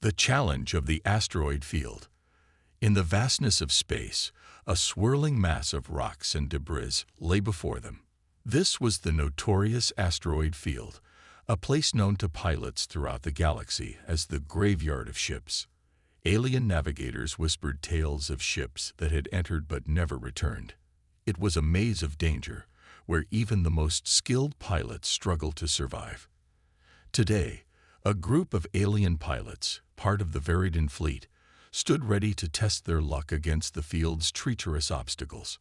The challenge of the asteroid field. In the vastness of space, a swirling mass of rocks and debris lay before them. This was the notorious asteroid field, a place known to pilots throughout the galaxy as the graveyard of ships. Alien navigators whispered tales of ships that had entered but never returned. It was a maze of danger, where even the most skilled pilots struggled to survive. Today, a group of alien pilots, part of the Veridian fleet, stood ready to test their luck against the field's treacherous obstacles.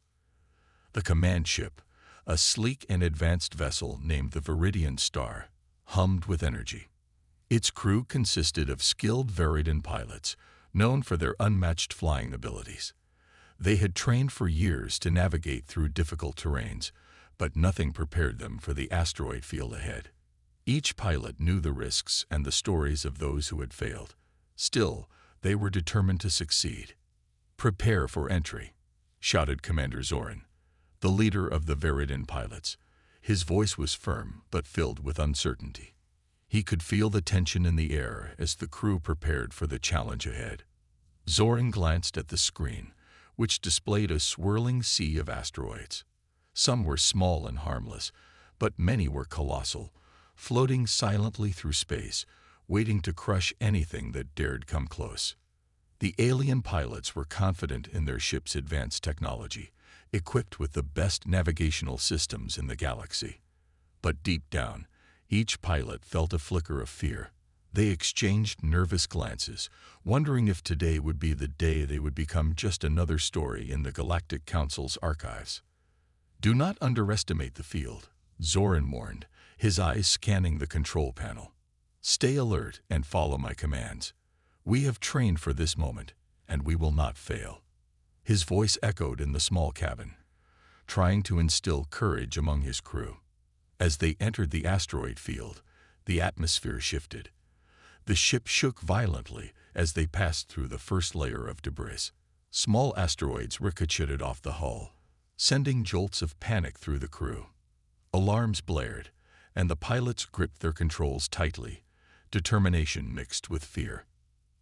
The command ship, a sleek and advanced vessel named the Veridian Star, hummed with energy. Its crew consisted of skilled Veridian pilots, known for their unmatched flying abilities. They had trained for years to navigate through difficult terrains, but nothing prepared them for the asteroid field ahead. Each pilot knew the risks and the stories of those who had failed. Still, they were determined to succeed. "Prepare for entry," shouted Commander Zoran, the leader of the Veridian pilots. His voice was firm but filled with uncertainty. He could feel the tension in the air as the crew prepared for the challenge ahead. Zoran glanced at the screen, which displayed a swirling sea of asteroids. Some were small and harmless, but many were colossal, floating silently through space, waiting to crush anything that dared come close. The alien pilots were confident in their ship's advanced technology, equipped with the best navigational systems in the galaxy. But deep down, each pilot felt a flicker of fear. They exchanged nervous glances, wondering if today would be the day they would become just another story in the Galactic Council's archives. "Do not underestimate the field," Zoran warned, his eyes scanning the control panel. "Stay alert and follow my commands. We have trained for this moment, and we will not fail." His voice echoed in the small cabin, trying to instill courage among his crew. As they entered the asteroid field, the atmosphere shifted. The ship shook violently as they passed through the first layer of debris. Small asteroids ricocheted off the hull, sending jolts of panic through the crew. Alarms blared, and the pilots gripped their controls tightly, determination mixed with fear.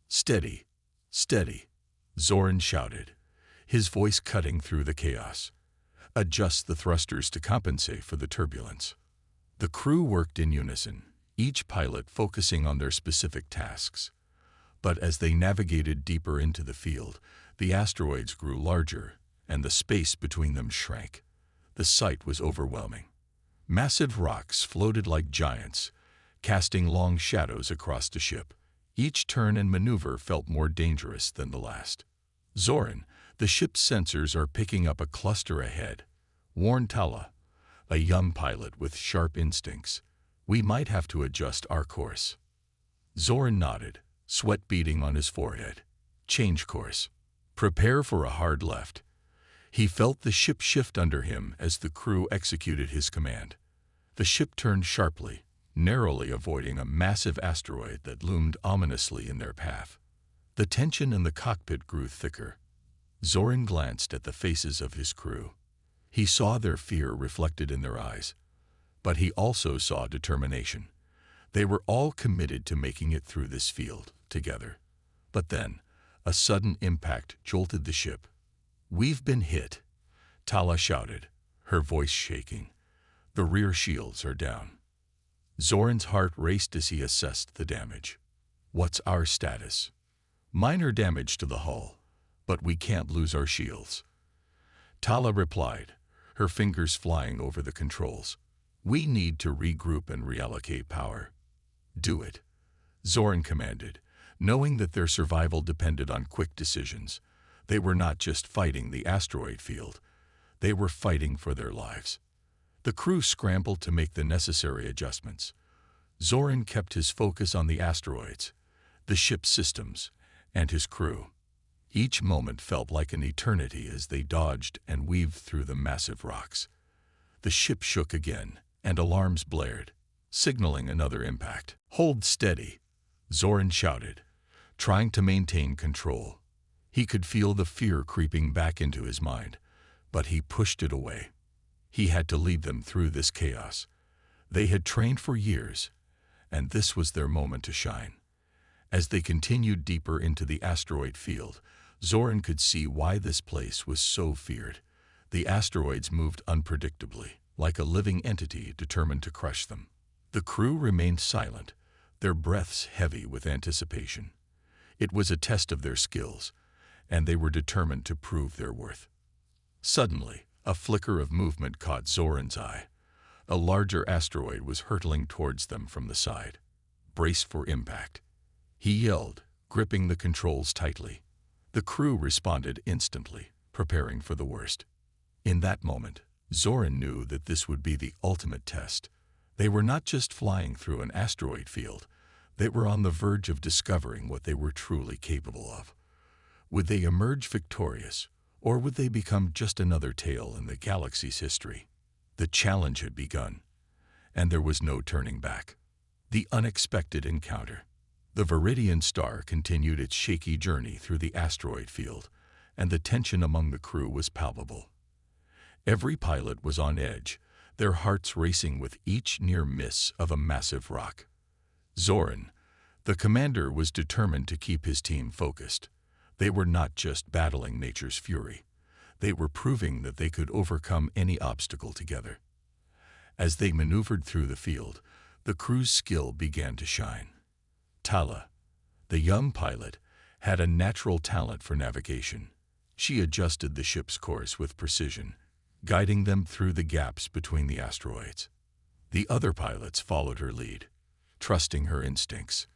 "Steady, steady," Zoran shouted, his voice cutting through the chaos. "Adjust the thrusters to compensate for the turbulence." The crew worked in unison, each pilot focusing on their specific tasks. But as they navigated deeper into the field, the asteroids grew larger, and the space between them shrank. The sight was overwhelming. Massive rocks floated like giants, casting long shadows across the ship. Each turn and maneuver felt more dangerous than the last. "Zoran, the ship's sensors are picking up a cluster ahead," warned Tala, a young pilot with sharp instincts. "We might have to adjust our course." Zoran nodded, sweat beading on his forehead. "Change course. Prepare for a hard left." He felt the ship shift under him as the crew executed his command. The ship turned sharply, narrowly avoiding a massive asteroid that loomed ominously in their path. The tension in the cockpit grew thicker. Zoran glanced at the faces of his crew. He saw their fear reflected in their eyes, but he also saw determination. They were all committed to making it through this field together. But then, a sudden impact jolted the ship. "We've been hit," Tala shouted, her voice shaking. "The rear shields are down." Zoran's heart raced as he assessed the damage. "What's our status?" "Minor damage to the hull, but we can't lose our shields," Tala replied, her fingers flying over the controls. "We need to regroup and reallocate power." "Do it," Zoran commanded, knowing that their survival depended on quick decisions. They were not just fighting the asteroid field, they were fighting for their lives. The crew scrambled to make the necessary adjustments. Zoran kept his focus on the asteroids, the ship's systems, and his crew. Each moment felt like an eternity as they dodged and weaved through the massive rocks. The ship shook again, and alarms blared, signaling another impact. "Hold steady," Zoran shouted, trying to maintain control. He could feel the fear creeping back into his mind, but he pushed it away. He had to lead them through this chaos. They had trained for years, and this was their moment to shine. As they continued deeper into the asteroid field, Zoran could see why this place was so feared. The asteroids moved unpredictably, like a living entity determined to crush them. The crew remained silent, their breaths heavy with anticipation. It was a test of their skills, and they were determined to prove their worth. Suddenly, a flicker of movement caught Zoran's eye. A larger asteroid was hurtling towards them from the side. Brace for impact, he yelled, gripping the controls tightly. The crew responded instantly, preparing for the worst. In that moment, Zoran knew that this would be the ultimate test. They were not just flying through an asteroid field, they were on the verge of discovering what they were truly capable of. Would they emerge victorious, or would they become just another tale in the galaxy's history? The challenge had begun, and there was no turning back. The unexpected encounter. The Viridian star continued its shaky journey through the asteroid field, and the tension among the crew was palpable. Every pilot was on edge, their hearts racing with each near miss of a massive rock. Zoran, the commander, was determined to keep his team focused. They were not just battling nature's fury. They were proving that they could overcome any obstacle together. As they maneuvered through the field, the crew's skill began to shine. Tala, the young pilot, had a natural talent for navigation. She adjusted the ship's course with precision, guiding them through the gaps between the asteroids. The other pilots followed her lead, trusting her instincts.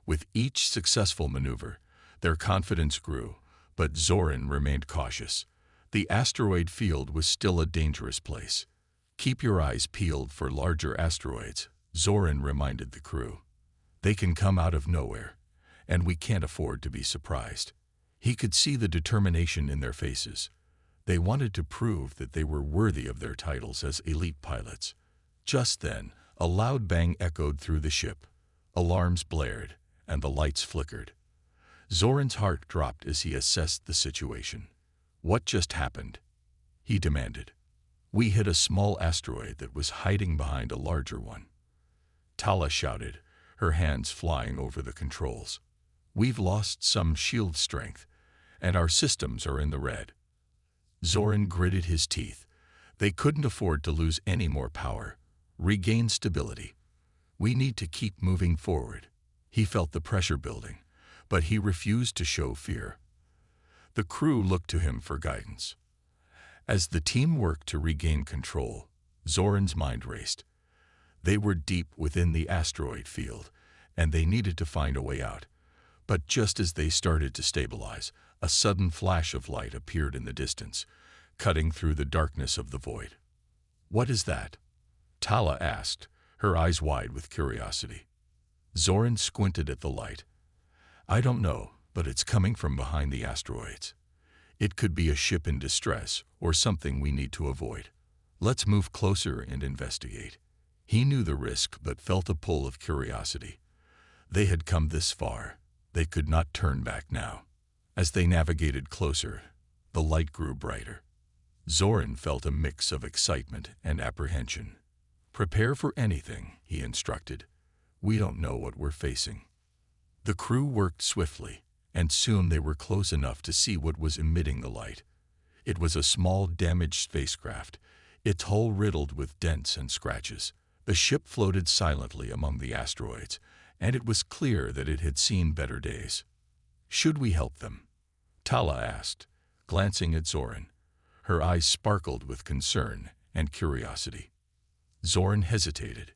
With each successful maneuver, their confidence grew, but Zoran remained cautious. The asteroid field was still a dangerous place. Keep your eyes peeled for larger asteroids, Zoran reminded the crew. They can come out of nowhere, and we can't afford to be surprised. He could see the determination in their faces. They wanted to prove that they were worthy of their titles as elite pilots. Just then, a loud bang echoed through the ship. Alarms blared, and the lights flickered. Zoran's heart dropped as he assessed the situation. What just happened? He demanded. We hit a small asteroid that was hiding behind a larger one. Tala shouted, her hands flying over the controls. We've lost some shield strength, and our systems are in the red. Zoran gritted his teeth. They couldn't afford to lose any more power. Regain stability. We need to keep moving forward. He felt the pressure building, but he refused to show fear. The crew looked to him for guidance. As the team worked to regain control, Zoran's mind raced. They were deep within the asteroid field, and they needed to find a way out. But just as they started to stabilize, a sudden flash of light appeared in the distance, cutting through the darkness of the void. What is that? Tala asked, her eyes wide with curiosity. Zoran squinted at the light. I don't know, but it's coming from behind the asteroids. It could be a ship in distress or something we need to avoid. Let's move closer and investigate. He knew the risk but felt a pull of curiosity. They had come this far. They could not turn back now. As they navigated closer, the light grew brighter. Zoran felt a mix of excitement and apprehension. Prepare for anything, he instructed. We don't know what we're facing. The crew worked swiftly, and soon they were close enough to see what was emitting the light. It was a small, damaged spacecraft, its hull riddled with dents and scratches. The ship floated silently among the asteroids, and it was clear that it had seen better days. Should we help them? Tala asked, glancing at Zoran. Her eyes sparkled with concern and curiosity. Zoran hesitated.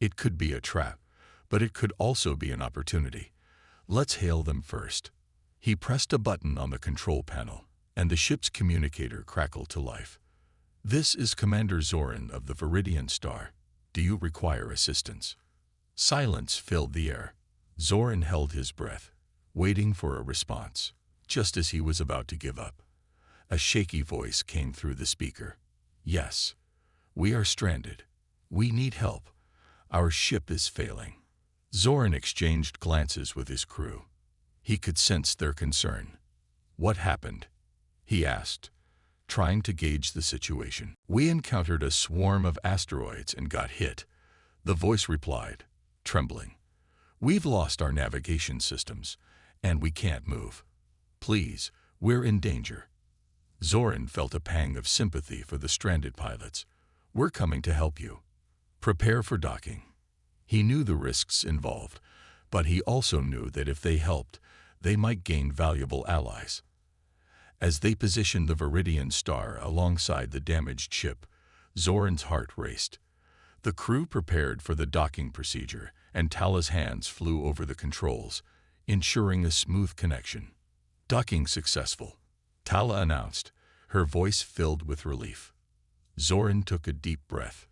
It could be a trap, but it could also be an opportunity. Let's hail them first. He pressed a button on the control panel, and the ship's communicator crackled to life. This is Commander Zoran of the Viridian Star. Do you require assistance? Silence filled the air. Zoran held his breath, waiting for a response. Just as he was about to give up, a shaky voice came through the speaker. Yes, we are stranded. We need help. Our ship is failing. Zoran exchanged glances with his crew. He could sense their concern. What happened? He asked, trying to gauge the situation. We encountered a swarm of asteroids and got hit, the voice replied, trembling. We've lost our navigation systems, and we can't move. Please, we're in danger. Zoran felt a pang of sympathy for the stranded pilots. We're coming to help you. Prepare for docking. He knew the risks involved, but he also knew that if they helped, they might gain valuable allies. As they positioned the Viridian Star alongside the damaged ship, Zoran's heart raced. The crew prepared for the docking procedure, and Tala's hands flew over the controls, ensuring a smooth connection. Docking successful, Tala announced, her voice filled with relief. Zoran took a deep breath.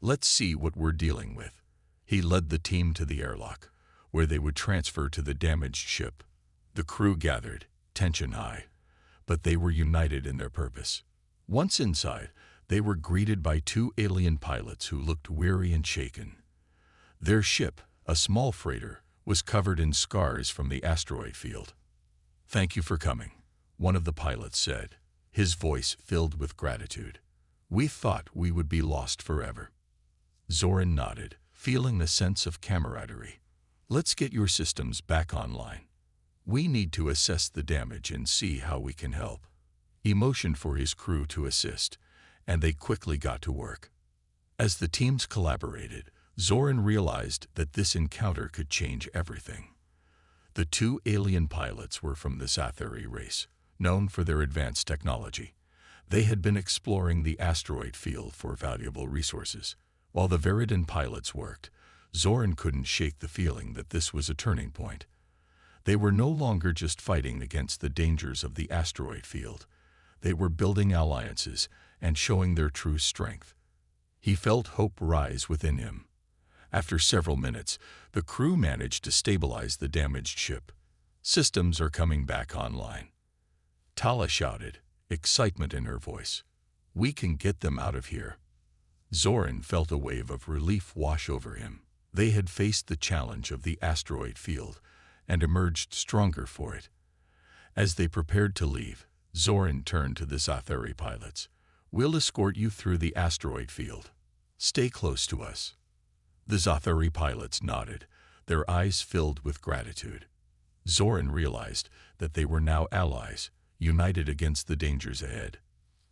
Let's see what we're dealing with. He led the team to the airlock, where they would transfer to the damaged ship. The crew gathered, tension high, but they were united in their purpose. Once inside, they were greeted by two alien pilots who looked weary and shaken. Their ship, a small freighter, was covered in scars from the asteroid field. "Thank you for coming," one of the pilots said, his voice filled with gratitude. "We thought we would be lost forever." Zoran nodded, feeling a sense of camaraderie. "Let's get your systems back online. We need to assess the damage and see how we can help." He motioned for his crew to assist, and they quickly got to work. As the teams collaborated, Zoran realized that this encounter could change everything. The two alien pilots were from the Zathari race, known for their advanced technology. They had been exploring the asteroid field for valuable resources. While the Viridian pilots worked, Zoran couldn't shake the feeling that this was a turning point. They were no longer just fighting against the dangers of the asteroid field. They were building alliances and showing their true strength. He felt hope rise within him. After several minutes, the crew managed to stabilize the damaged ship. "Systems are coming back online," Tala shouted, excitement in her voice. "We can get them out of here." Zoran felt a wave of relief wash over him. They had faced the challenge of the asteroid field and emerged stronger for it. As they prepared to leave, Zoran turned to the Zathari pilots. "We'll escort you through the asteroid field. Stay close to us." The Zathari pilots nodded, their eyes filled with gratitude. Zoran realized that they were now allies, united against the dangers ahead.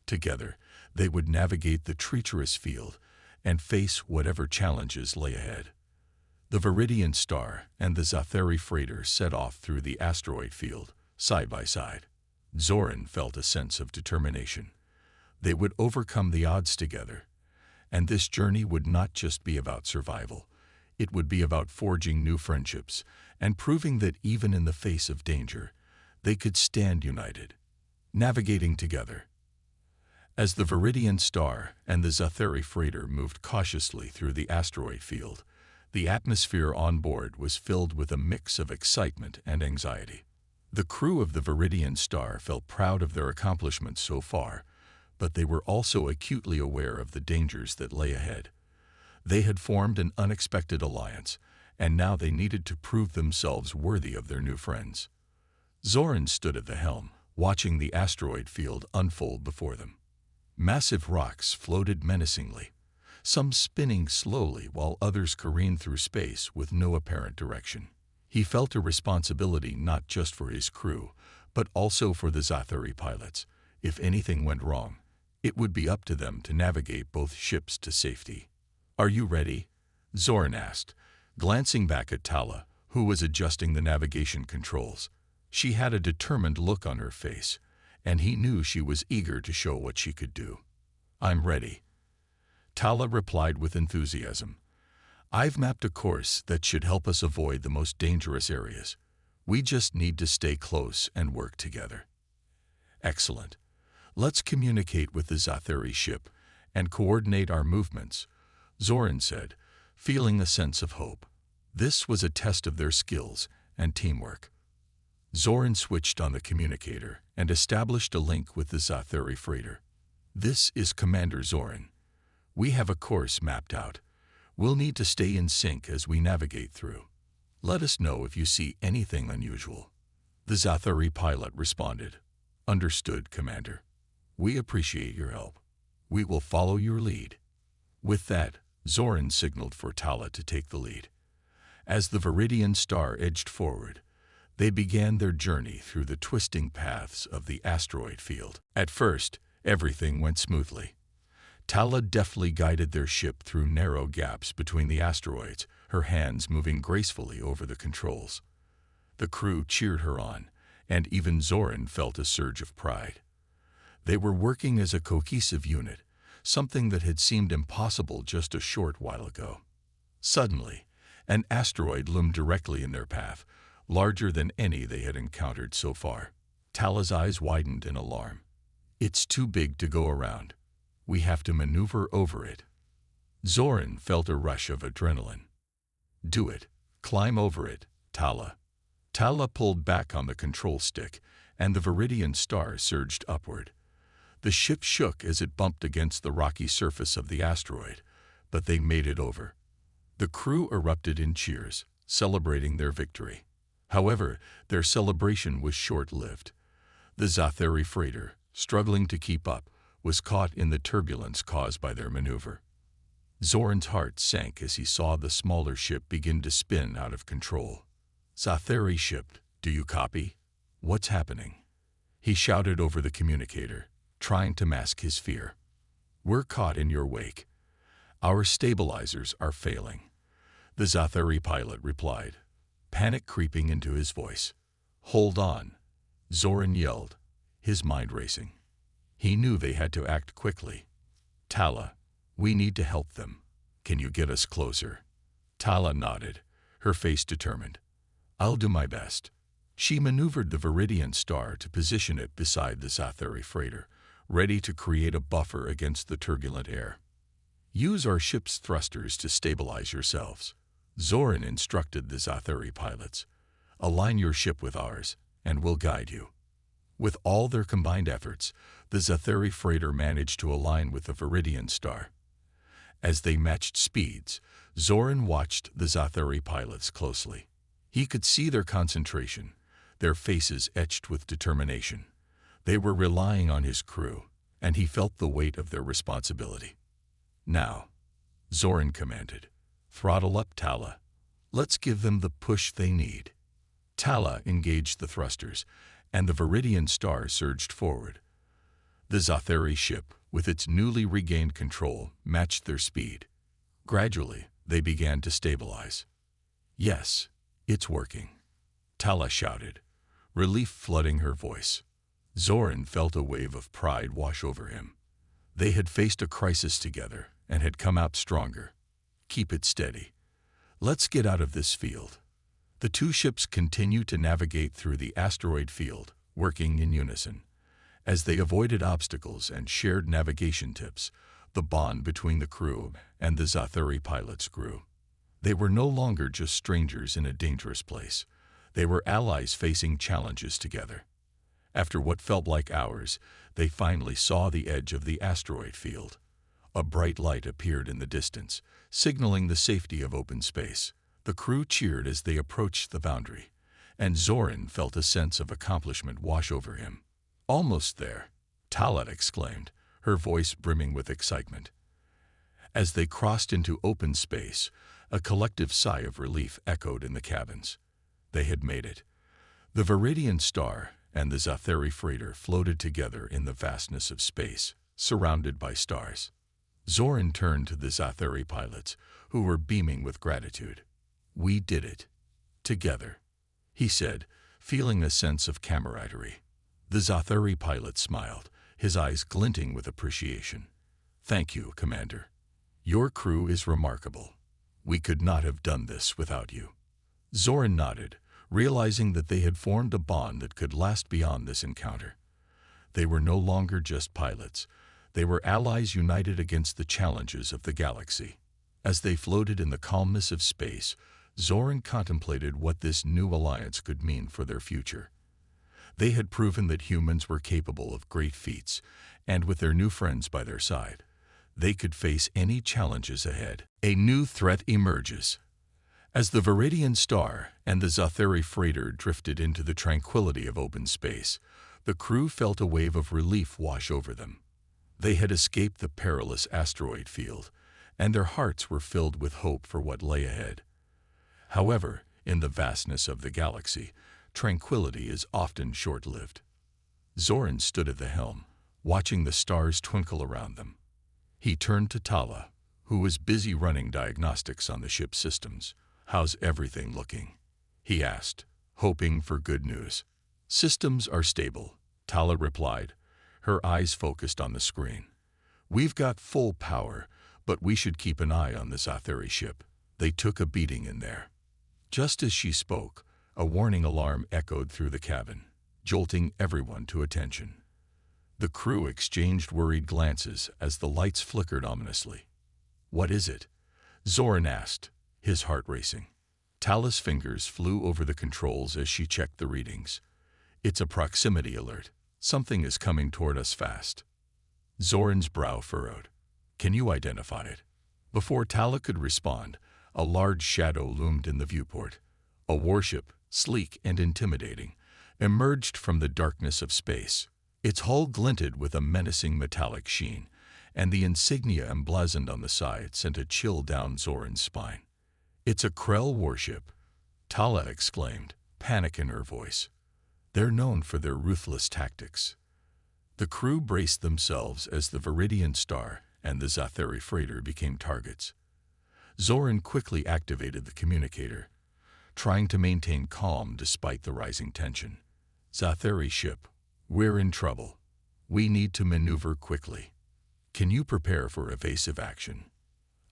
Together, they would navigate the treacherous field and face whatever challenges lay ahead. The Viridian Star and the Zathari freighter set off through the asteroid field, side by side. Zoran felt a sense of determination. They would overcome the odds together, and this journey would not just be about survival. It would be about forging new friendships and proving that even in the face of danger, they could stand united, navigating together. As the Viridian Star and the Zathari freighter moved cautiously through the asteroid field, the atmosphere on board was filled with a mix of excitement and anxiety. The crew of the Viridian Star felt proud of their accomplishments so far, but they were also acutely aware of the dangers that lay ahead. They had formed an unexpected alliance, and now they needed to prove themselves worthy of their new friends. Zoran stood at the helm, watching the asteroid field unfold before them. Massive rocks floated menacingly, some spinning slowly while others careened through space with no apparent direction. He felt a responsibility not just for his crew, but also for the Zathari pilots. If anything went wrong, it would be up to them to navigate both ships to safety. "Are you ready?" Zoran asked, glancing back at Tala, who was adjusting the navigation controls. She had a determined look on her face, and he knew she was eager to show what she could do. "I'm ready," Tala replied with enthusiasm. "I've mapped a course that should help us avoid the most dangerous areas. We just need to stay close and work together." "Excellent. Let's communicate with the Zathari ship and coordinate our movements," Zoran said, feeling a sense of hope. This was a test of their skills and teamwork. Zoran switched on the communicator and established a link with the Zathari freighter. "This is Commander Zoran. We have a course mapped out. We'll need to stay in sync as we navigate through. Let us know if you see anything unusual." The Zathari pilot responded. "Understood, Commander. We appreciate your help. We will follow your lead." With that, Zoran signaled for Tala to take the lead. As the Viridian star edged forward, they began their journey through the twisting paths of the asteroid field. At first, everything went smoothly. Tala deftly guided their ship through narrow gaps between the asteroids, her hands moving gracefully over the controls. The crew cheered her on, and even Zoran felt a surge of pride. They were working as a cohesive unit, something that had seemed impossible just a short while ago. Suddenly, an asteroid loomed directly in their path, larger than any they had encountered so far. Tala's eyes widened in alarm. "It's too big to go around. We have to maneuver over it." Zoran felt a rush of adrenaline. "Do it. Climb over it, Tala." Tala pulled back on the control stick, and the Viridian star surged upward. The ship shook as it bumped against the rocky surface of the asteroid, but they made it over. The crew erupted in cheers, celebrating their victory. However, their celebration was short-lived. The Zathari freighter, struggling to keep up, was caught in the turbulence caused by their maneuver. Zoran's heart sank as he saw the smaller ship begin to spin out of control. "Zathari ship, do you copy? What's happening?" He shouted over the communicator, trying to mask his fear. "We're caught in your wake. Our stabilizers are failing," the Zathari pilot replied, panic creeping into his voice. "Hold on," Zoran yelled, his mind racing. He knew they had to act quickly. "Tala, we need to help them. Can you get us closer?" Tala nodded, her face determined. "I'll do my best." She maneuvered the Viridian star to position it beside the Zathari freighter, ready to create a buffer against the turbulent air. "Use our ship's thrusters to stabilize yourselves," Zoran instructed the Zathari pilots. "Align your ship with ours, and we'll guide you." With all their combined efforts, the Zathari freighter managed to align with the Viridian star. As they matched speeds, Zoran watched the Zathari pilots closely. He could see their concentration, their faces etched with determination. They were relying on his crew, and he felt the weight of their responsibility. "Now," Zoran commanded, "throttle up, Tala. Let's give them the push they need." Tala engaged the thrusters, and the Viridian star surged forward. The Zathari ship, with its newly regained control, matched their speed. Gradually, they began to stabilize. "Yes, it's working," Tala shouted, relief flooding her voice. Zoran felt a wave of pride wash over him. They had faced a crisis together and had come out stronger. "Keep it steady. Let's get out of this field." The two ships continued to navigate through the asteroid field, working in unison. As they avoided obstacles and shared navigation tips, the bond between the crew and the Zathari pilots grew. They were no longer just strangers in a dangerous place. They were allies facing challenges together. After what felt like hours, they finally saw the edge of the asteroid field. A bright light appeared in the distance, signaling the safety of open space. The crew cheered as they approached the boundary, and Zoran felt a sense of accomplishment wash over him. "Almost there," Tala exclaimed, her voice brimming with excitement. As they crossed into open space, a collective sigh of relief echoed in the cabins. They had made it. The Viridian star and the Zathari freighter floated together in the vastness of space, surrounded by stars. Zoran turned to the Zathari pilots, who were beaming with gratitude. "We did it. Together," he said, feeling a sense of camaraderie. The Zathari pilot smiled, his eyes glinting with appreciation. "Thank you, Commander. Your crew is remarkable. We could not have done this without you." Zoran nodded, realizing that they had formed a bond that could last beyond this encounter. They were no longer just pilots. They were allies united against the challenges of the galaxy. As they floated in the calmness of space, Zoran contemplated what this new alliance could mean for their future. They had proven that humans were capable of great feats, and with their new friends by their side, they could face any challenges ahead. A new threat emerges. As the Viridian star and the Zathari freighter drifted into the tranquility of open space, the crew felt a wave of relief wash over them. They had escaped the perilous asteroid field, and their hearts were filled with hope for what lay ahead. However, in the vastness of the galaxy, tranquility is often short-lived. Zoran stood at the helm, watching the stars twinkle around them. He turned to Tala, who was busy running diagnostics on the ship's systems. "How's everything looking?" he asked, hoping for good news. "Systems are stable," Tala replied, her eyes focused on the screen. "We've got full power, but we should keep an eye on the Zathari ship. They took a beating in there." Just as she spoke, a warning alarm echoed through the cabin, jolting everyone to attention. The crew exchanged worried glances as the lights flickered ominously. "What is it?" Zoran asked, his heart racing. Tala's fingers flew over the controls as she checked the readings. "It's a proximity alert. Something is coming toward us fast." Zoran's brow furrowed. "Can you identify it?" Before Tala could respond, a large shadow loomed in the viewport. A warship, sleek and intimidating, emerged from the darkness of space. Its hull glinted with a menacing metallic sheen, and the insignia emblazoned on the side sent a chill down Zoran's spine. "It's a Krell warship," Tala exclaimed, panic in her voice. "They're known for their ruthless tactics." The crew braced themselves as the Viridian Star and the Zathari freighter became targets. Zoran quickly activated the communicator, trying to maintain calm despite the rising tension. "Zathari ship, we're in trouble. We need to maneuver quickly. Can you prepare for evasive action?"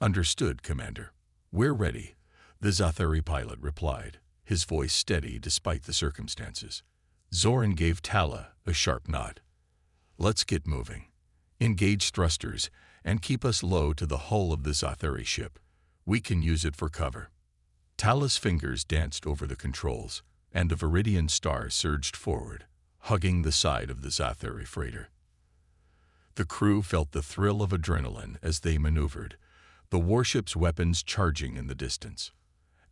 "Understood, Commander. We're ready," the Zathari pilot replied, his voice steady despite the circumstances. Zoran gave Tala a sharp nod. "Let's get moving. Engage thrusters and keep us low to the hull of the Zathari ship. We can use it for cover." Tala's fingers danced over the controls, and the Viridian Star surged forward, hugging the side of the Zathari freighter. The crew felt the thrill of adrenaline as they maneuvered, the warship's weapons charging in the distance.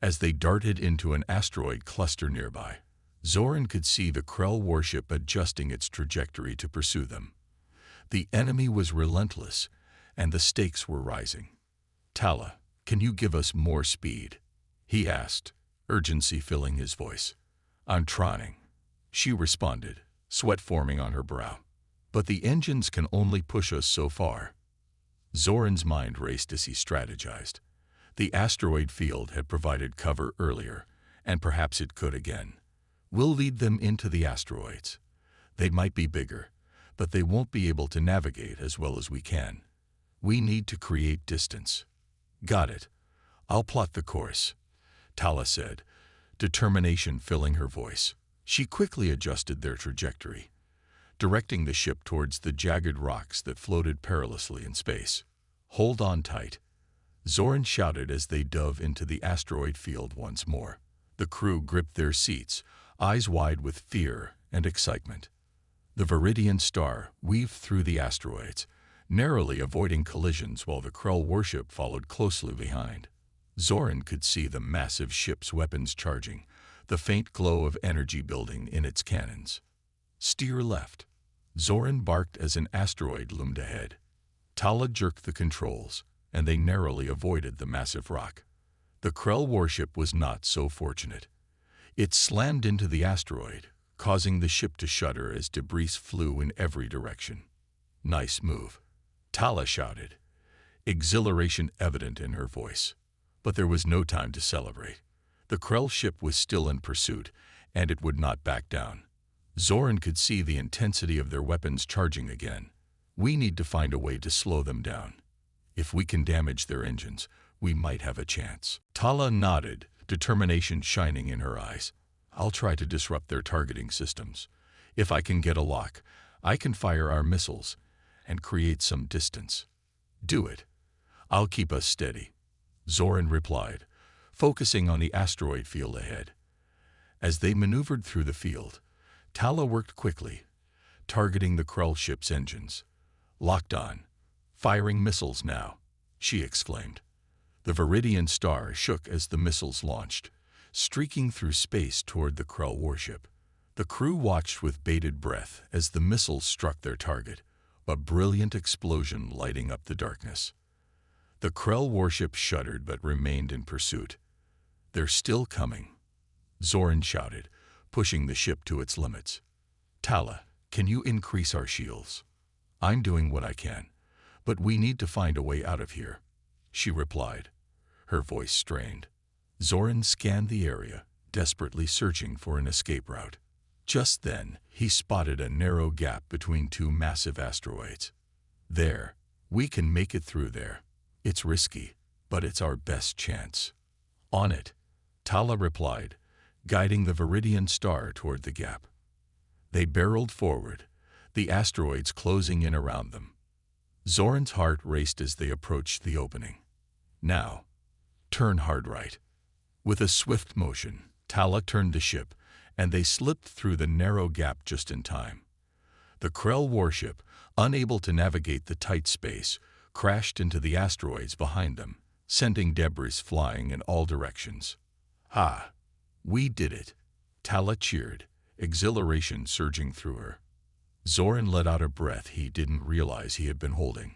As they darted into an asteroid cluster nearby, Zoran could see the Krell warship adjusting its trajectory to pursue them. The enemy was relentless, and the stakes were rising. "Tala, can you give us more speed?" he asked, urgency filling his voice. "I'm trying," she responded, sweat forming on her brow. "But the engines can only push us so far." Zoran's mind raced as he strategized. The asteroid field had provided cover earlier, and perhaps it could again. "We'll lead them into the asteroids. They might be bigger, but they won't be able to navigate as well as we can. We need to create distance." "Got it. I'll plot the course," Tala said, determination filling her voice. She quickly adjusted their trajectory, directing the ship towards the jagged rocks that floated perilously in space. "Hold on tight," Zoran shouted as they dove into the asteroid field once more. The crew gripped their seats, eyes wide with fear and excitement. The Viridian Star weaved through the asteroids, narrowly avoiding collisions while the Krell warship followed closely behind. Zoran could see the massive ship's weapons charging, the faint glow of energy building in its cannons. "Steer left," Zoran barked as an asteroid loomed ahead. Tala jerked the controls, and they narrowly avoided the massive rock. The Krell warship was not so fortunate. It slammed into the asteroid, causing the ship to shudder as debris flew in every direction. "Nice move," Tala shouted, exhilaration evident in her voice. But there was no time to celebrate. The Krell ship was still in pursuit, and it would not back down. Zoran could see the intensity of their weapons charging again. "We need to find a way to slow them down. If we can damage their engines, we might have a chance." Tala nodded, determination shining in her eyes. "I'll try to disrupt their targeting systems. If I can get a lock, I can fire our missiles and create some distance." "Do it. I'll keep us steady," Zoran replied, focusing on the asteroid field ahead. As they maneuvered through the field, Tala worked quickly, targeting the Krell ship's engines. "Locked on. Firing missiles now," she exclaimed. The Viridian Star shook as the missiles launched, streaking through space toward the Krell warship. The crew watched with bated breath as the missiles struck their target, a brilliant explosion lighting up the darkness. The Krell warship shuddered but remained in pursuit. They're still coming, Zoran shouted, pushing the ship to its limits. Tala, can you increase our shields? I'm doing what I can, but we need to find a way out of here, she replied, her voice strained. Zoran scanned the area, desperately searching for an escape route. Just then, he spotted a narrow gap between two massive asteroids. There, we can make it through there. It's risky, but it's our best chance. On it, Tala replied, guiding the Viridian star toward the gap. They barreled forward, the asteroids closing in around them. Zoran's heart raced as they approached the opening. Now, turn hard right. With a swift motion, Tala turned the ship, and they slipped through the narrow gap just in time. The Krell warship, unable to navigate the tight space, crashed into the asteroids behind them, sending debris flying in all directions. Ah, we did it, Tala cheered, exhilaration surging through her. Zoran let out a breath he didn't realize he had been holding.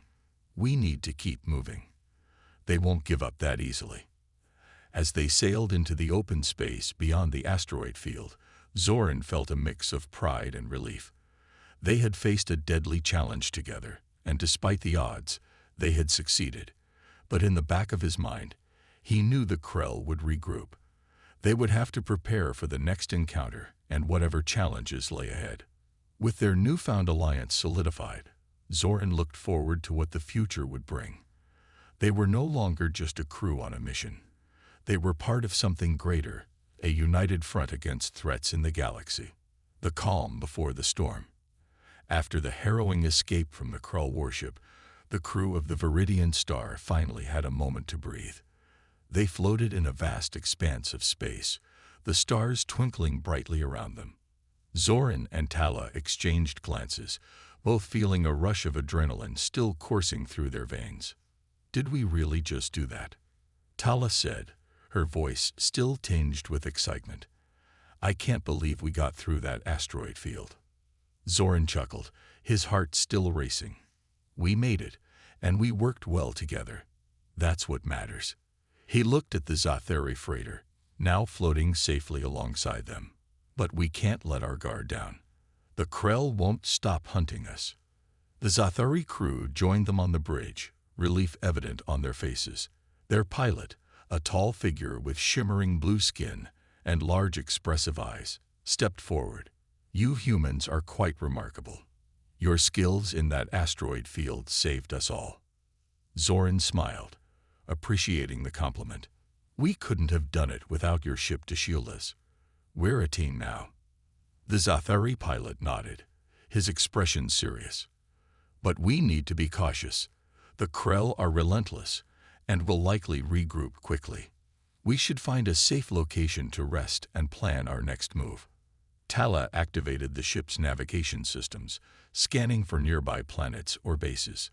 We need to keep moving. They won't give up that easily. As they sailed into the open space beyond the asteroid field, Zoran felt a mix of pride and relief. They had faced a deadly challenge together, and despite the odds, they had succeeded. But in the back of his mind, he knew the Krell would regroup. They would have to prepare for the next encounter and whatever challenges lay ahead. With their newfound alliance solidified, Zoran looked forward to what the future would bring. They were no longer just a crew on a mission. They were part of something greater, a united front against threats in the galaxy. The calm before the storm. After the harrowing escape from the Krell warship, the crew of the Viridian Star finally had a moment to breathe. They floated in a vast expanse of space, the stars twinkling brightly around them. Zoran and Tala exchanged glances, both feeling a rush of adrenaline still coursing through their veins. Did we really just do that? Tala said, her voice still tinged with excitement. I can't believe we got through that asteroid field. Zoran chuckled, his heart still racing. We made it, and we worked well together. That's what matters. He looked at the Zathari freighter, now floating safely alongside them. But we can't let our guard down. The Krell won't stop hunting us. The Zathari crew joined them on the bridge, relief evident on their faces. Their pilot, a tall figure with shimmering blue skin and large expressive eyes, stepped forward. You humans are quite remarkable. Your skills in that asteroid field saved us all. Zoran smiled, appreciating the compliment. We couldn't have done it without your ship to shield us. We're a team now. The Zathari pilot nodded, his expression serious. But we need to be cautious. The Krell are relentless and will likely regroup quickly. We should find a safe location to rest and plan our next move. Tala activated the ship's navigation systems, scanning for nearby planets or bases.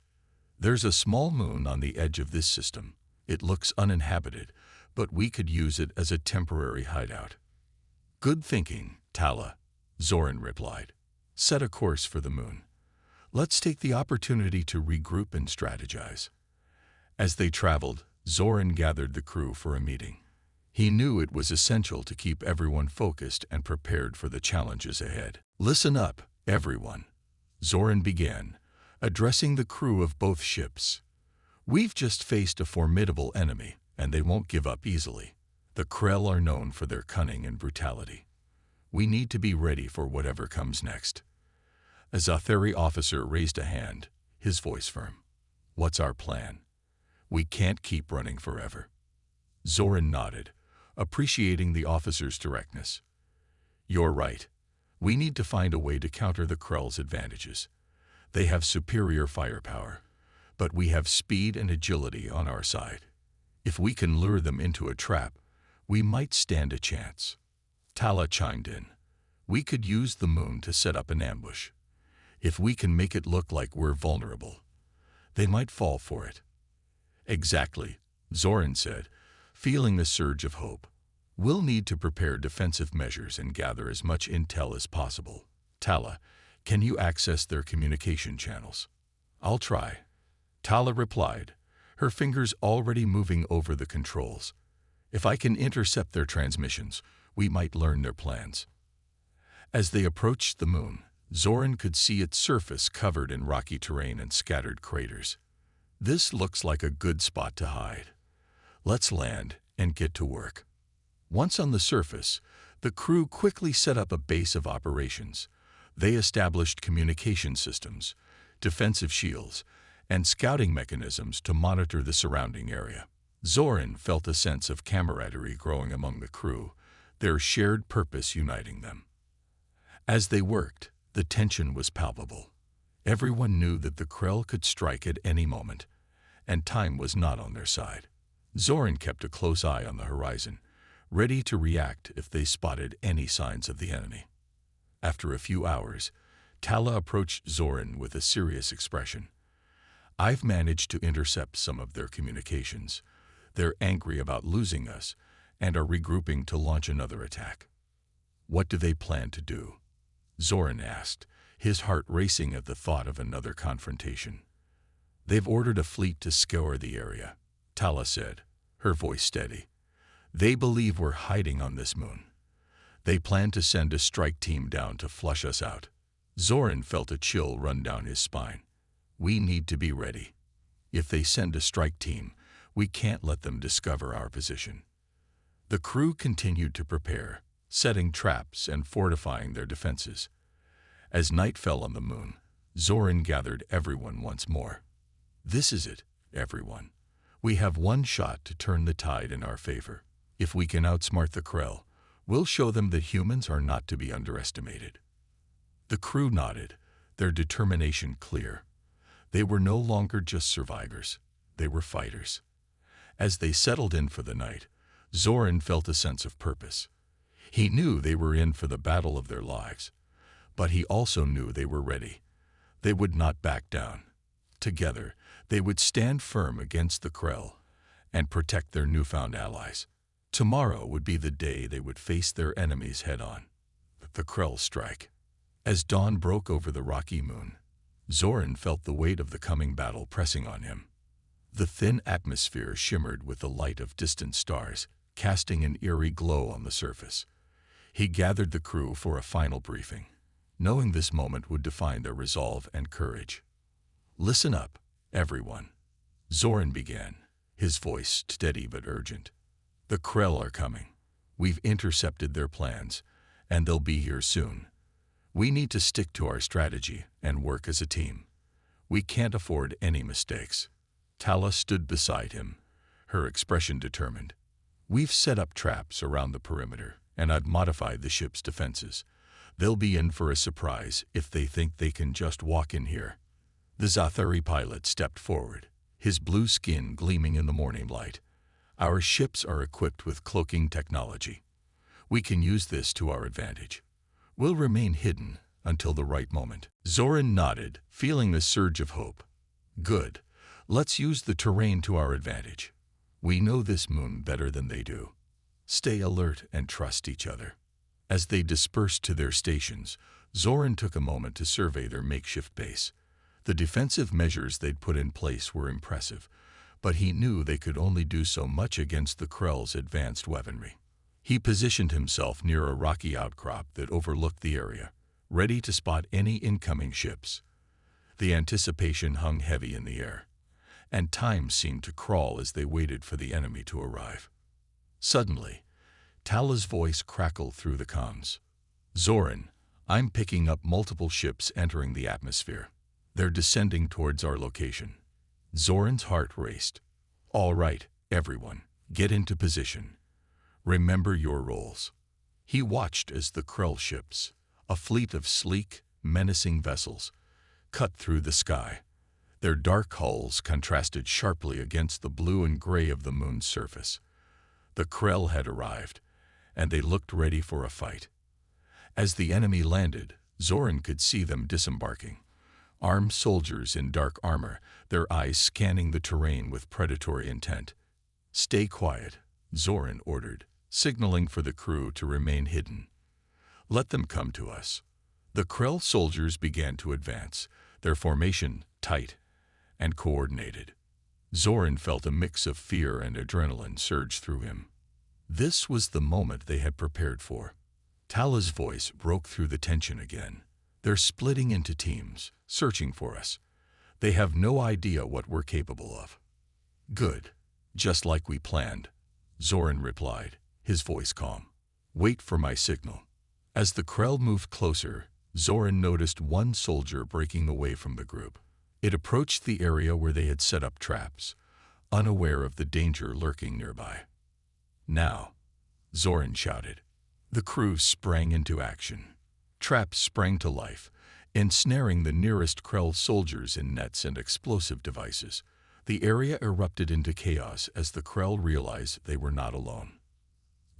There's a small moon on the edge of this system. It looks uninhabited, but we could use it as a temporary hideout. Good thinking, Tala, Zoran replied. Set a course for the moon. Let's take the opportunity to regroup and strategize. As they traveled, Zoran gathered the crew for a meeting. He knew it was essential to keep everyone focused and prepared for the challenges ahead. Listen up, everyone, Zoran began, addressing the crew of both ships. We've just faced a formidable enemy, and they won't give up easily. The Krell are known for their cunning and brutality. We need to be ready for whatever comes next. A Zathari officer raised a hand, his voice firm. What's our plan? We can't keep running forever. Zoran nodded, appreciating the officer's directness. You're right. We need to find a way to counter the Krell's advantages. They have superior firepower, but we have speed and agility on our side. If we can lure them into a trap, we might stand a chance. Tala chimed in. We could use the moon to set up an ambush. If we can make it look like we're vulnerable, they might fall for it. Exactly, Zoran said, feeling a surge of hope. We'll need to prepare defensive measures and gather as much intel as possible. Tala, can you access their communication channels? I'll try. Tala replied, her fingers already moving over the controls. If I can intercept their transmissions, we might learn their plans. As they approached the moon, Zoran could see its surface covered in rocky terrain and scattered craters. This looks like a good spot to hide. Let's land and get to work. Once on the surface, the crew quickly set up a base of operations. They established communication systems, defensive shields, and scouting mechanisms to monitor the surrounding area. Zoran felt a sense of camaraderie growing among the crew, their shared purpose uniting them. As they worked, the tension was palpable. Everyone knew that the Krell could strike at any moment, and time was not on their side. Zoran kept a close eye on the horizon, ready to react if they spotted any signs of the enemy. After a few hours, Tala approached Zoran with a serious expression. "I've managed to intercept some of their communications. They're angry about losing us and are regrouping to launch another attack." "What do they plan to do?" Zoran asked, his heart racing at the thought of another confrontation. "They've ordered a fleet to scour the area," Tala said, her voice steady. "They believe we're hiding on this moon. They plan to send a strike team down to flush us out." Zoran felt a chill run down his spine. "We need to be ready. If they send a strike team, we can't let them discover our position." The crew continued to prepare, setting traps and fortifying their defenses. As night fell on the moon, Zoran gathered everyone once more. "This is it, everyone. We have one shot to turn the tide in our favor. If we can outsmart the Krell, we'll show them that humans are not to be underestimated." The crew nodded, their determination clear. They were no longer just survivors, they were fighters. As they settled in for the night, Zoran felt a sense of purpose. He knew they were in for the battle of their lives, but he also knew they were ready. They would not back down. Together, they would stand firm against the Krell and protect their newfound allies. Tomorrow would be the day they would face their enemies head-on. The Krell strike. As dawn broke over the rocky moon, Zoran felt the weight of the coming battle pressing on him. The thin atmosphere shimmered with the light of distant stars, casting an eerie glow on the surface. He gathered the crew for a final briefing, knowing this moment would define their resolve and courage. "Listen up, everyone," Zoran began, his voice steady but urgent. "The Krell are coming. We've intercepted their plans, and they'll be here soon. We need to stick to our strategy and work as a team. We can't afford any mistakes." Tala stood beside him, her expression determined. "We've set up traps around the perimeter, and I've modified the ship's defenses. They'll be in for a surprise if they think they can just walk in here." The Zathari pilot stepped forward, his blue skin gleaming in the morning light. "Our ships are equipped with cloaking technology. We can use this to our advantage. We'll remain hidden until the right moment." Zoran nodded, feeling a surge of hope. "Good. Let's use the terrain to our advantage. We know this moon better than they do. Stay alert and trust each other." As they dispersed to their stations, Zoran took a moment to survey their makeshift base. The defensive measures they'd put in place were impressive, but he knew they could only do so much against the Krell's advanced weaponry. He positioned himself near a rocky outcrop that overlooked the area, ready to spot any incoming ships. The anticipation hung heavy in the air, and time seemed to crawl as they waited for the enemy to arrive. Suddenly, Tala's voice crackled through the comms. "Zoran, I'm picking up multiple ships entering the atmosphere. They're descending towards our location." Zoran's heart raced. "All right, everyone, get into position. Remember your roles." He watched as the Krell ships, a fleet of sleek, menacing vessels, cut through the sky. Their dark hulls contrasted sharply against the blue and gray of the moon's surface. The Krell had arrived, and they looked ready for a fight. As the enemy landed, Zoran could see them disembarking. Armed soldiers in dark armor, their eyes scanning the terrain with predatory intent. "Stay quiet," Zoran ordered, signaling for the crew to remain hidden. "Let them come to us." The Krell soldiers began to advance, their formation tight and coordinated. Zoran felt a mix of fear and adrenaline surge through him. This was the moment they had prepared for. Tala's voice broke through the tension again. They're splitting into teams, searching for us. They have no idea what we're capable of. Good. Just like we planned, Zoran replied, his voice calm. Wait for my signal. As the Krell moved closer, Zoran noticed one soldier breaking away from the group. It approached the area where they had set up traps, unaware of the danger lurking nearby. Now, Zoran shouted. The crew sprang into action. Traps sprang to life, ensnaring the nearest Krell soldiers in nets and explosive devices. The area erupted into chaos as the Krell realized they were not alone.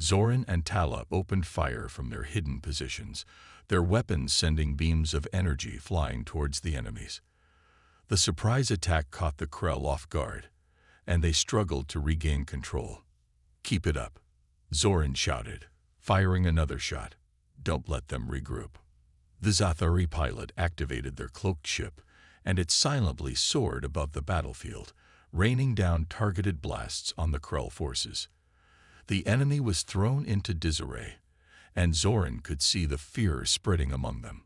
Zoran and Tala opened fire from their hidden positions, their weapons sending beams of energy flying towards the enemies. The surprise attack caught the Krell off guard, and they struggled to regain control. Keep it up, Zoran shouted, firing another shot. Don't let them regroup. The Zathari pilot activated their cloaked ship, and it silently soared above the battlefield, raining down targeted blasts on the Krell forces. The enemy was thrown into disarray, and Zoran could see the fear spreading among them.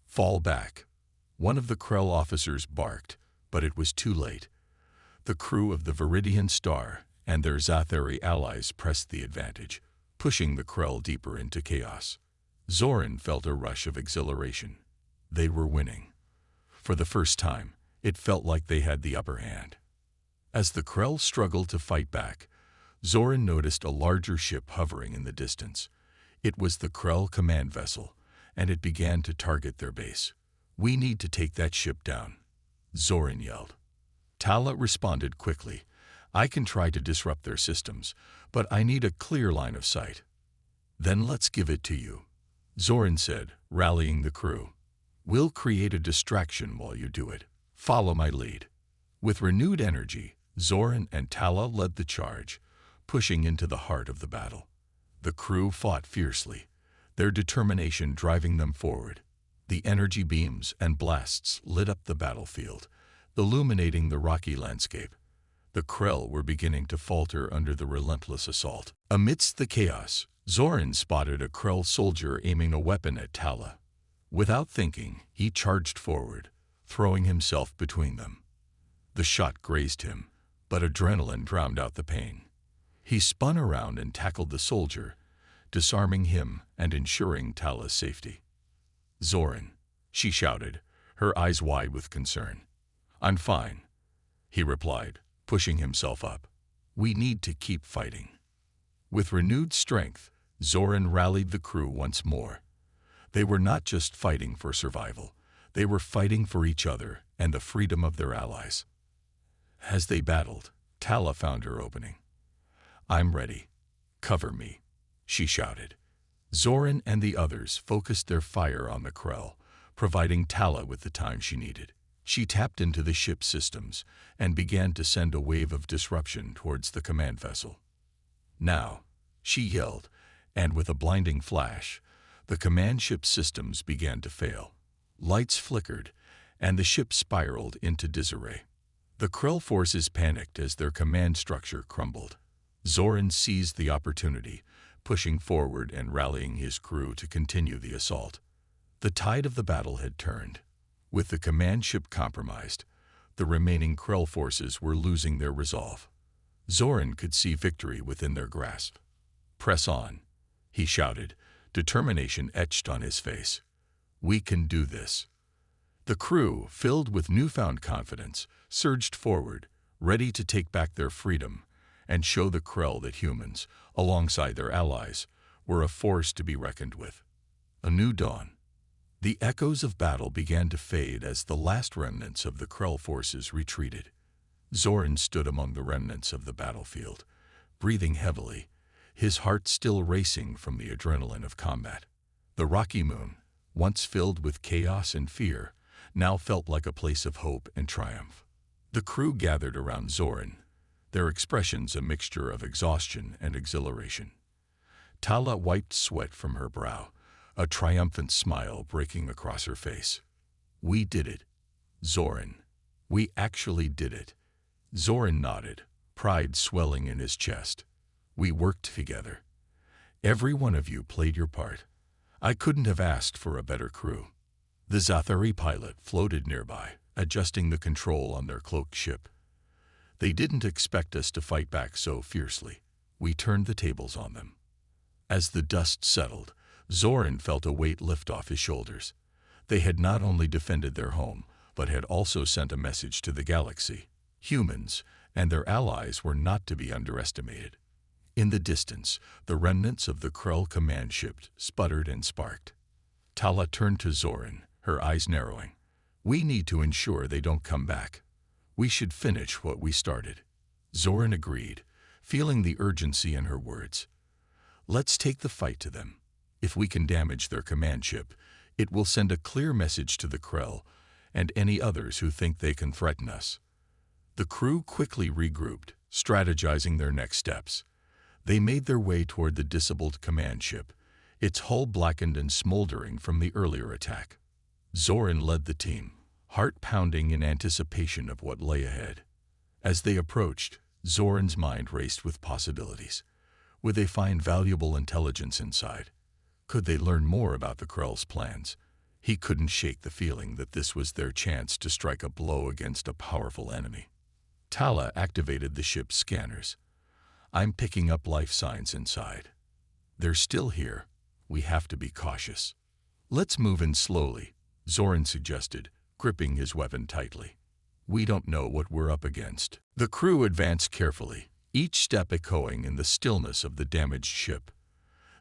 Fall back. One of the Krell officers barked, but it was too late. The crew of the Viridian Star and their Zathari allies pressed the advantage, pushing the Krell deeper into chaos. Zoran felt a rush of exhilaration. They were winning. For the first time, it felt like they had the upper hand. As the Krell struggled to fight back, Zoran noticed a larger ship hovering in the distance. It was the Krell command vessel, and it began to target their base. We need to take that ship down, Zoran yelled. Tala responded quickly. I can try to disrupt their systems, but I need a clear line of sight. Then let's give it to you, Zoran said, rallying the crew. We'll create a distraction while you do it. Follow my lead. With renewed energy, Zoran and Tala led the charge, pushing into the heart of the battle. The crew fought fiercely, their determination driving them forward. The energy beams and blasts lit up the battlefield, illuminating the rocky landscape. The Krell were beginning to falter under the relentless assault. Amidst the chaos, Zoran spotted a Krell soldier aiming a weapon at Tala. Without thinking, he charged forward, throwing himself between them. The shot grazed him, but adrenaline drowned out the pain. He spun around and tackled the soldier, disarming him and ensuring Tala's safety. Zoran, she shouted, her eyes wide with concern. I'm fine, he replied, pushing himself up. We need to keep fighting. With renewed strength, Zoran rallied the crew once more. They were not just fighting for survival, they were fighting for each other and the freedom of their allies. As they battled, Tala found her opening. I'm ready. Cover me, she shouted. Zoran and the others focused their fire on the Krell, providing Tala with the time she needed. She tapped into the ship's systems and began to send a wave of disruption towards the command vessel. Now, she yelled, and with a blinding flash, the command ship's systems began to fail. Lights flickered, and the ship spiraled into disarray. The Krell forces panicked as their command structure crumbled. Zoran seized the opportunity, pushing forward and rallying his crew to continue the assault. The tide of the battle had turned. With the command ship compromised, the remaining Krell forces were losing their resolve. Zoran could see victory within their grasp. Press on, he shouted, determination etched on his face. We can do this. The crew, filled with newfound confidence, surged forward, ready to take back their freedom and show the Krell that humans, alongside their allies, were a force to be reckoned with. A new dawn. The echoes of battle began to fade as the last remnants of the Krell forces retreated. Zoran stood among the remnants of the battlefield, breathing heavily, his heart still racing from the adrenaline of combat. The rocky moon, once filled with chaos and fear, now felt like a place of hope and triumph. The crew gathered around Zoran, their expressions a mixture of exhaustion and exhilaration. Tala wiped sweat from her brow, a triumphant smile breaking across her face. We did it, Zoran. We actually did it. Zoran nodded, pride swelling in his chest. We worked together. Every one of you played your part. I couldn't have asked for a better crew." The Zathari pilot floated nearby, adjusting the control on their cloaked ship. "They didn't expect us to fight back so fiercely. We turned the tables on them." As the dust settled, Zoran felt a weight lift off his shoulders. They had not only defended their home, but had also sent a message to the galaxy. Humans and their allies were not to be underestimated. In the distance, the remnants of the Krell command ship sputtered and sparked. Tala turned to Zoran, her eyes narrowing. "We need to ensure they don't come back. We should finish what we started." Zoran agreed, feeling the urgency in her words. "Let's take the fight to them. If we can damage their command ship, it will send a clear message to the Krell and any others who think they can threaten us." The crew quickly regrouped, strategizing their next steps. They made their way toward the disabled command ship, its hull blackened and smoldering from the earlier attack. Zoran led the team, heart pounding in anticipation of what lay ahead. As they approached, Zoran's mind raced with possibilities. Would they find valuable intelligence inside? Could they learn more about the Krell's plans? He couldn't shake the feeling that this was their chance to strike a blow against a powerful enemy. Tala activated the ship's scanners. "I'm picking up life signs inside. They're still here. We have to be cautious." "Let's move in slowly," Zoran suggested, gripping his weapon tightly. "We don't know what we're up against." The crew advanced carefully, each step echoing in the stillness of the damaged ship.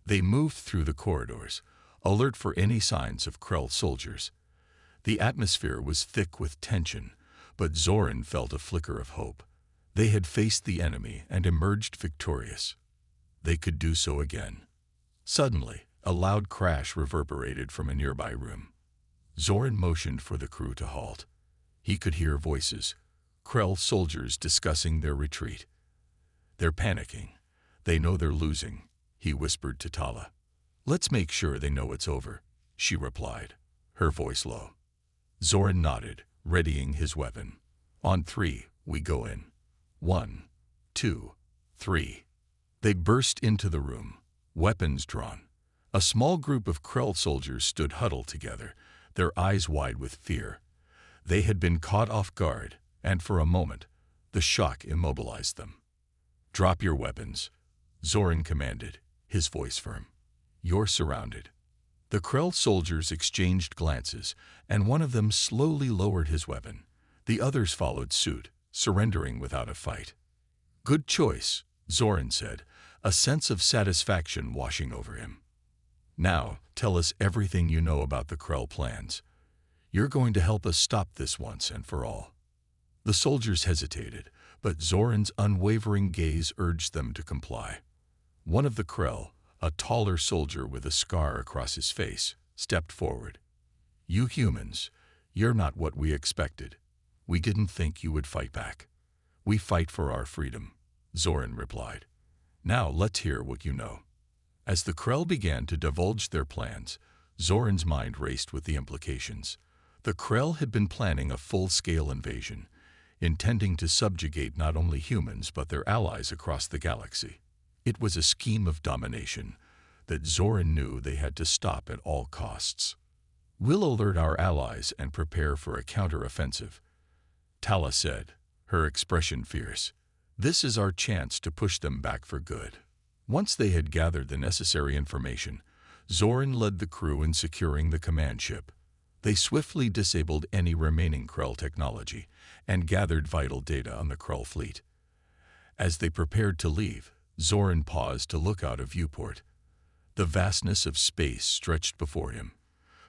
They moved through the corridors, alert for any signs of Krell soldiers. The atmosphere was thick with tension, but Zoran felt a flicker of hope. They had faced the enemy and emerged victorious. They could do so again. Suddenly, a loud crash reverberated from a nearby room. Zoran motioned for the crew to halt. He could hear voices, Krell soldiers discussing their retreat. "They're panicking. They know they're losing," he whispered to Tala. "Let's make sure they know it's over," she replied, her voice low. Zoran nodded, readying his weapon. "On 3, we go in. 1, 2, 3. They burst into the room, weapons drawn. A small group of Krell soldiers stood huddled together, their eyes wide with fear. They had been caught off guard, and for a moment, the shock immobilized them. "Drop your weapons," Zoran commanded, his voice firm. "You're surrounded." The Krell soldiers exchanged glances, and one of them slowly lowered his weapon. The others followed suit, surrendering without a fight. "Good choice," Zoran said, a sense of satisfaction washing over him. "Now, tell us everything you know about the Krell plans. You're going to help us stop this once and for all." The soldiers hesitated, but Zoran's unwavering gaze urged them to comply. One of the Krell, a taller soldier with a scar across his face, stepped forward. "You humans, you're not what we expected. We didn't think you would fight back." "We fight for our freedom," Zoran replied. "Now let's hear what you know." As the Krell began to divulge their plans, Zoran's mind raced with the implications. The Krell had been planning a full-scale invasion, intending to subjugate not only humans but their allies across the galaxy. It was a scheme of domination that Zoran knew they had to stop at all costs. "We'll alert our allies and prepare for a counter-offensive," Tala said, her expression fierce. "This is our chance to push them back for good." Once they had gathered the necessary information, Zoran led the crew in securing the command ship. They swiftly disabled any remaining Krell technology and gathered vital data on the Krell fleet. As they prepared to leave, Zoran paused to look out a viewport. The vastness of space stretched before him,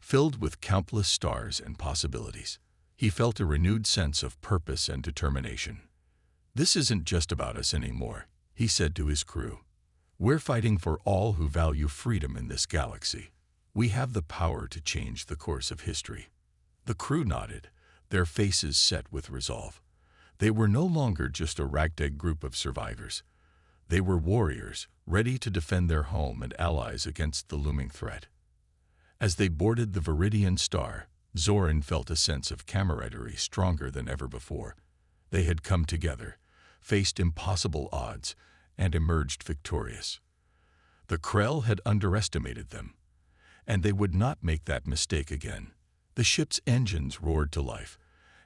filled with countless stars and possibilities. He felt a renewed sense of purpose and determination. "This isn't just about us anymore," he said to his crew. "We're fighting for all who value freedom in this galaxy. We have the power to change the course of history." The crew nodded, their faces set with resolve. They were no longer just a ragtag group of survivors. They were warriors, ready to defend their home and allies against the looming threat. As they boarded the Viridian Star, Zoran felt a sense of camaraderie stronger than ever before. They had come together, faced impossible odds, and emerged victorious. The Krell had underestimated them, and they would not make that mistake again. The ship's engines roared to life,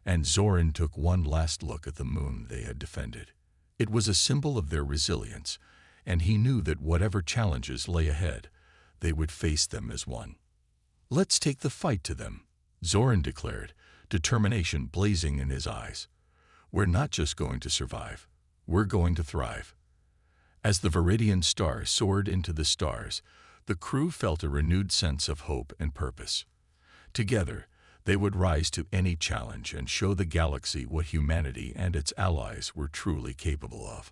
and Zoran took one last look at the moon they had defended. It was a symbol of their resilience, and he knew that whatever challenges lay ahead, they would face them as one. "Let's take the fight to them," Zoran declared, determination blazing in his eyes. "We're not just going to survive, we're going to thrive." As the Viridian star soared into the stars, the crew felt a renewed sense of hope and purpose. Together, they would rise to any challenge and show the galaxy what humanity and its allies were truly capable of.